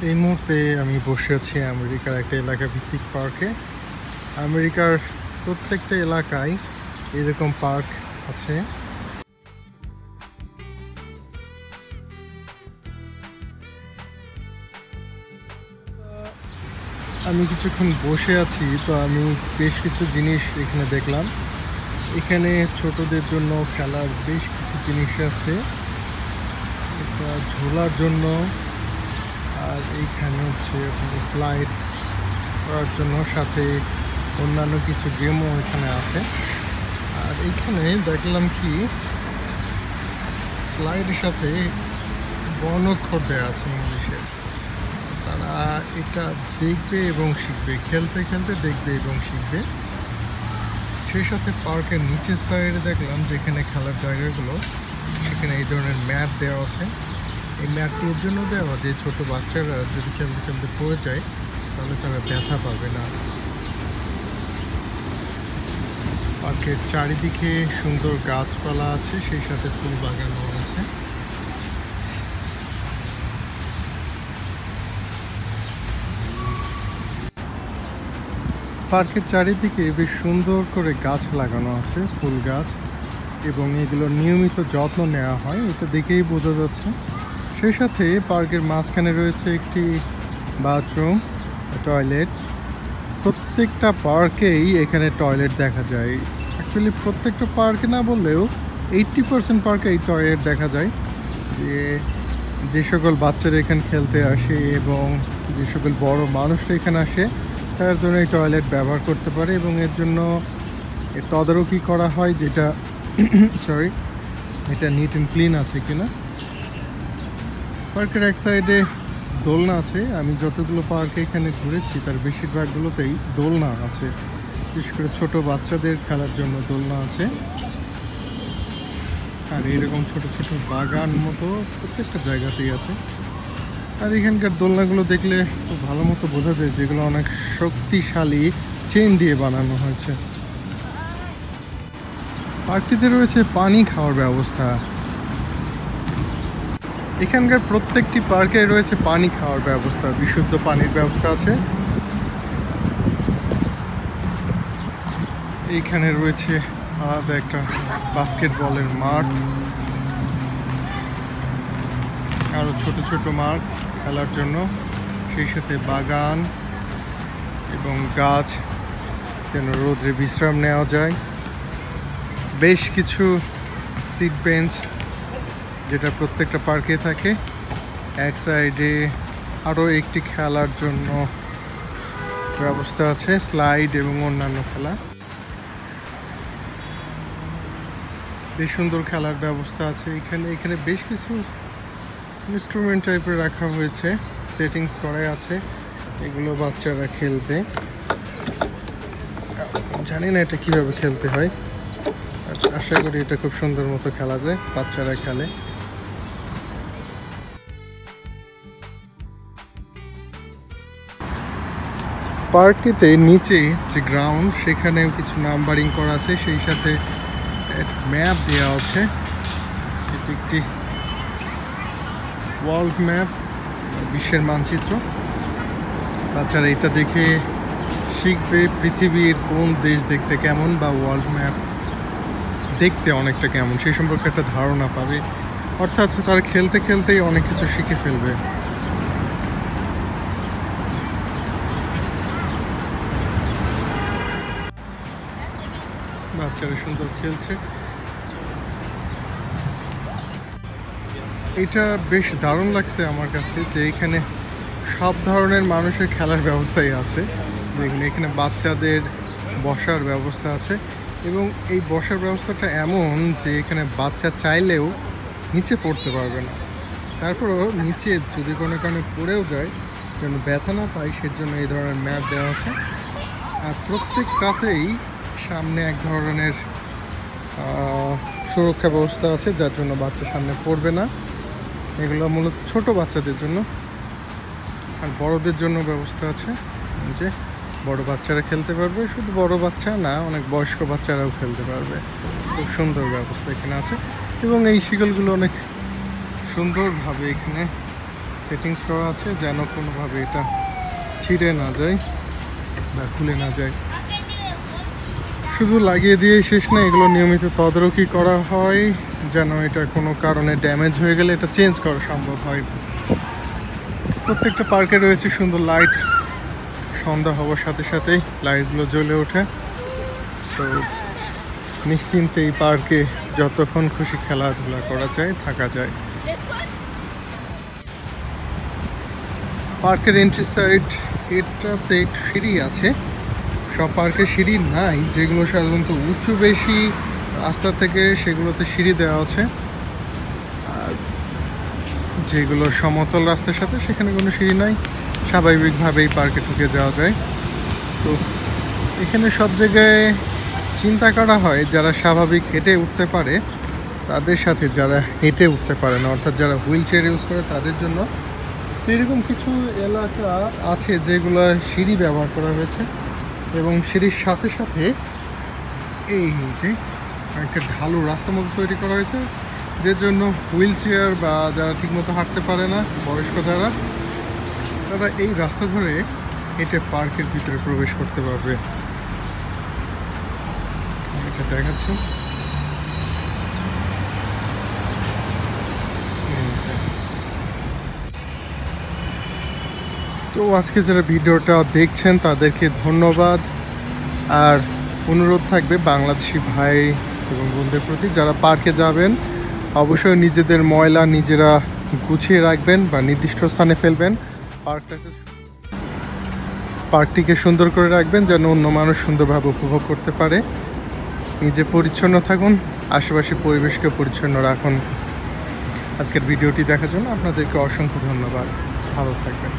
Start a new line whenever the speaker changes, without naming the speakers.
এই মুহূর্তে আমি বসে আছি আমেরিকার একটা এলাকা ভিত্তিক পার্কে। আমেরিকার প্রত্যেকটা এলাকায় এরকম পার্ক আছে। আমি কিছুক্ষণ বসে আছি, তো আমি বেশ কিছু জিনিস এখানে দেখলাম। এখানে ছোটদের জন্য খেলার বেশ কিছু জিনিস আছে, এটা ঝোলার জন্য। আর এইখানে হচ্ছে স্লাইড করার জন্য, সাথে অন্যান্য কিছু গেমও এখানে আছে। আর এইখানে দেখলাম কি স্লাইডের সাথে বর্ণক্ষর দেওয়া আছে ইংলিশে। তারা এটা দেখবে এবং শিখবে, খেলতে খেলতে দেখবে এবং শিখবে। সেই সাথে পার্কের নিচের সাইডে দেখলাম যেখানে খেলার জায়গাগুলো, সেখানে এই ধরনের ম্যাট দেওয়া আছে। এই ম্যাটটি এর জন্য দেওয়া যে ছোট বাচ্চারা যদি খেলতে খেলতে পড়ে যায় তাহলে তারা ব্যথা পাবে না। পার্কের চারিদিকে সুন্দর গাছপালা আছে, সেই সাথে ফুল বাগানও আছে। পার্কের চারিদিকে বেশ সুন্দর করে গাছ লাগানো আছে, ফুল গাছ, এবং এগুলোর নিয়মিত যত্ন নেওয়া হয়, এটা দেখেই বোঝা যাচ্ছে। সেই সাথে পার্কের মাঝখানে রয়েছে একটি বাথরুম, টয়লেট। প্রত্যেকটা পার্কেই এখানে টয়লেট দেখা যায়। অ্যাকচুয়ালি প্রত্যেকটা পার্কে না বললেও 80% পার্কে এই টয়লেট দেখা যায়। যে সকল বাচ্চারা এখানে খেলতে আসে এবং যে সকল বড় মানুষরা এখানে আসে তার জন্য এই টয়লেট ব্যবহার করতে পারে, এবং এর জন্য তদারকি করা হয় যেটা এটা নিট অ্যান্ড ক্লিন আছে কিনা। পার্কের এক সাইডে দোলনা আছে। আমি যতগুলো পার্কে এখানে ঘুরেছি তার বেশিরভাগগুলোতেই দোলনা আছে, বিশেষ করে ছোট বাচ্চাদের খেলার জন্য দোলনা আছে। আর এইরকম ছোট ছোট বাগান মতো প্রত্যেকটা জায়গাতেই আছে। আর এখানকার দোলনাগুলো দেখলে খুব ভালো মতো বোঝা যায় যেগুলো অনেক শক্তিশালী চেন দিয়ে বানানো হয়েছে। পার্কটিতে রয়েছে পানি খাওয়ার ব্যবস্থা। এখানকার প্রত্যেকটি পার্কে রয়েছে পানি খাওয়ার ব্যবস্থা, বিশুদ্ধ পানির ব্যবস্থা আছে। এইখানে রয়েছে আলাদা একটা বাস্কেটবলের মাঠ, আরও ছোট ছোট মাঠ খেলার জন্য, সেই সাথে বাগান এবং গাছ যেন রোদে বিশ্রাম নেওয়া যায়। বেশ কিছু সিট বেঞ্চ যেটা প্রত্যেকটা পার্কে থাকে। এক সাইডে আরও একটি খেলার জন্য ব্যবস্থা আছে, স্লাইড এবং অন্যান্য খেলা। বেশ সুন্দর খেলার ব্যবস্থা আছে এখানে বেশ কিছু ইনস্ট্রুমেন্ট টাইপের রাখা হয়েছে, সেটিংস করাই আছে, এগুলো বাচ্চারা খেলবে। জানি না এটা কীভাবে খেলতে হয়, আশা করি এটা খুব সুন্দর মতো খেলা যায়, বাচ্চারা খেলে। পার্কটিতে নিচে যে গ্রাউন্ড, সেখানেও কিছু নাম্বারিং করা আছে, সেই সাথে ম্যাপ দেওয়া আছে। এটি একটি ওয়ার্ল্ড ম্যাপ, বিশ্বের মানচিত্র। বাচ্চারা এটা দেখে শিখবে পৃথিবীর কোন দেশ দেখতে কেমন, বা ওয়ার্ল্ড ম্যাপ দেখতে অনেকটা কেমন, সেই সম্পর্কে একটা ধারণা পাবে। অর্থাৎ তারা খেলতে খেলতেই অনেক কিছু শিখে ফেলবে। বাচ্চারা সুন্দর খেলছে। এটা বেশ দারুণ লাগছে আমার কাছে যে এখানে সব ধরনের মানুষের খেলার ব্যবস্থাই আছে। দেখুন, এখানে বাচ্চাদের বসার ব্যবস্থা আছে, এবং এই বসার ব্যবস্থাটা এমন যে এখানে বাচ্চা চাইলেও নিচে পড়তে পারবে না। তারপরও নিচে যদি কোনো কারণে পড়েও যায় যেন ব্যথা না পায়, সেজন্য এই ধরনের ম্যাট দেওয়া আছে। আর প্রত্যেকটাতেই সামনে এক ধরনের সুরক্ষা ব্যবস্থা আছে, যার জন্য বাচ্চা সামনে পড়বে না। এগুলো মূলত ছোট বাচ্চাদের জন্য। আর বড়দের জন্য ব্যবস্থা আছে, যে বড় বাচ্চারা খেলতে পারবে, শুধু বড় বাচ্চা না, অনেক বয়স্ক বাচ্চারাও খেলতে পারবে। খুব সুন্দর ব্যবস্থা এখানে আছে, এবং এই শিকলগুলো অনেক সুন্দরভাবে এখানে সেটিংস করা আছে যেন কোনোভাবে এটা ছিঁড়ে না যায় বা খুলে না যায়। শুধু লাগিয়ে দিয়ে শেষ না, এগুলো নিয়মিত তদারকি করা হয় যেন এটা কোনো কারণে ড্যামেজ হয়ে গেলে এটা চেঞ্জ করা সম্ভব হয়। প্রত্যেকটা পার্কে রয়েছে সুন্দর লাইট, সন্ধ্যা হওয়ার সাথে সাথেই লাইটগুলো জ্বলে ওঠে। সো নিশ্চিন্তে এই পার্কে যতক্ষণ খুশি খেলাধুলা করা যায়, থাকা যায়। পার্কের এন্ট্রি সাইড এটাতে সিঁড়ি আছে। সব পার্কে সিঁড়ি নাই, যেগুলো সাধারণত উঁচু বেশি রাস্তা থেকে সেগুলোতে সিঁড়ি দেওয়া আছে, আর যেগুলো সমতল রাস্তার সাথে সেখানে কোনো সিঁড়ি নাই, স্বাভাবিকভাবেই পার্কে ঢুকে যাওয়া যায়। তো এখানে সব জায়গায় চিন্তা করা হয় যারা স্বাভাবিক হেঁটে উঠতে পারে তাদের সাথে যারা হেঁটে উঠতে পারে না, অর্থাৎ যারা হুইল চেয়ার ইউজ করে তাদের জন্য। তো এরকম কিছু এলাকা আছে যেগুলো সিঁড়ি ব্যবহার করা হয়েছে এবং সিঁড়ির সাথে সাথে এই যে একটা ঢালু রাস্তার মতো তৈরি করা হয়েছে, যে জন্য হুইল চেয়ার বা যারা ঠিকমতো হাঁটতে পারে না, বয়স্ক যারা, তারা এই রাস্তা ধরে হেঁটে পার্কের ভিতরে প্রবেশ করতে পারবে। এটা দেখাচ্ছি। তো আজকে যারা ভিডিওটা দেখছেন তাদেরকে ধন্যবাদ, আর অনুরোধ থাকবে বাংলাদেশি ভাই এবং বোনদের প্রতি, যারা পার্কে যাবেন অবশ্যই নিজেদের ময়লা নিজেরা গুছিয়ে রাখবেন বা নির্দিষ্ট স্থানে ফেলবেন। পার্কটিকে সুন্দর করে রাখবেন যেন অন্য মানুষ সুন্দরভাবে উপভোগ করতে পারে। নিজে পরিচ্ছন্ন থাকুন, আশেপাশের পরিবেশকে পরিচ্ছন্ন রাখুন। আজকের ভিডিওটি দেখার জন্য আপনাদেরকে অসংখ্য ধন্যবাদ। ভালো থাকবেন।